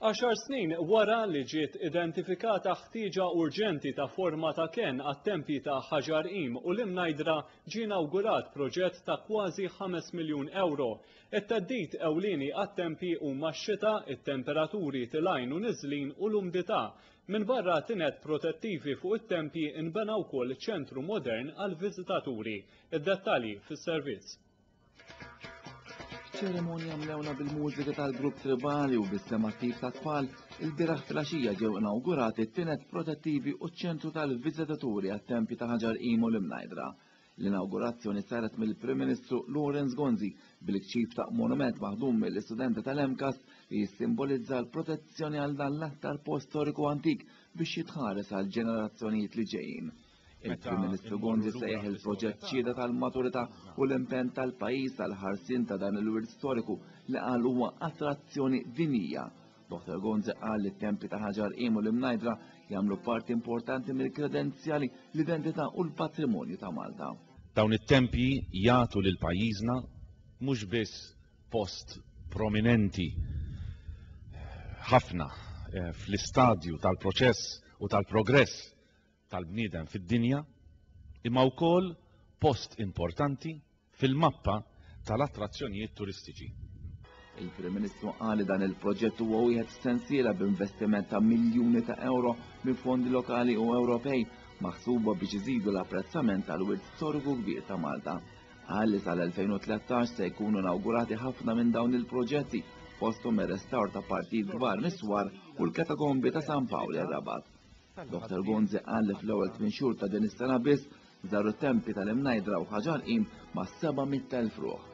10 snin wara li ġiet identifikata ħtieġa urġenti ta' forma ta' ken għat-tempi ta' Ħaġar Qim u l-Imnajdra ġie inawgurat proġett ta' kważi 5 miljun euro. It-teddid ewlieni għat-tempi huma x-xita, it-temperaturi tilgħin u niżlin u l-umdità. Minn barra tinet protettivi fuq it-tempi inbena wkoll ċentru modern għall-viżitaturi. Id-dettalji fis-servizz. ċerimonja mlewna bil-mużika tal-grupp tribali u bis-sema attiv ta' tfal, il-biraħ filgħaxija ġew inawgurati t-tinet protettivi u ċ-ċentru tal-viżitaturi għat-tempji ta' Ħaġar Qim u l-Imnajdra. L-inawgurazzjoni saret mill-Prim Ministru Lorenz Gonzi bil-kċif ta' monument maħdum mill-istudenti tal-EMKAS li jissimbolizza l-protezzjoni għal dan l-aktar post storiku antik biex jitħares għal ġenerazzjonijiet li ġejjin. Il-Prim Ministru Gonzi sejjaħ il-proġett ċieda tal-maturità u l-impenn tal-pajjiż tal-ħarsien ta' dan il-wirt storiku li qal huwa attrazzjoni dinjija. Dr. Gonzi qal li t-tempji ta' Ħaġar Qim u l-Imnajdra jagħmlu parti importanti mill-kredenzjali, l-identità u l-patrimonju ta' Malta. Dawn it-tempji jagħtu lil pajjiżna mhux biss post prominenti ħafna fl-istadju tal-proċess u tal-progress tal-bniedem fid-dinja, imma wkoll post importanti fil-mappa tal-attrazzjonijiet turistiċi. Il-Prim Ministru qal li dan il-proġett huwa wieħed sensiela b'investiment ta' miljuni ta' euro minn fondi lokali u Ewropej maħsuba biex iżidu l-apprezzament tal-wirt storiku kbir ta' Malta. Qal li sal-2013 se jkunu inawgurati ħafna minn dawn il-proġetti fosthom ir-restawr ta' partijiet kbar miswar u l-katakombi ta' San Pawli Rabat. Dr. Gonzi qal li fl-ewwel 8 xhur ta' din is-sena biss żaru t-tempji tal-Imnajdra u Ħaġar Qim ma' 700,000 ruħ.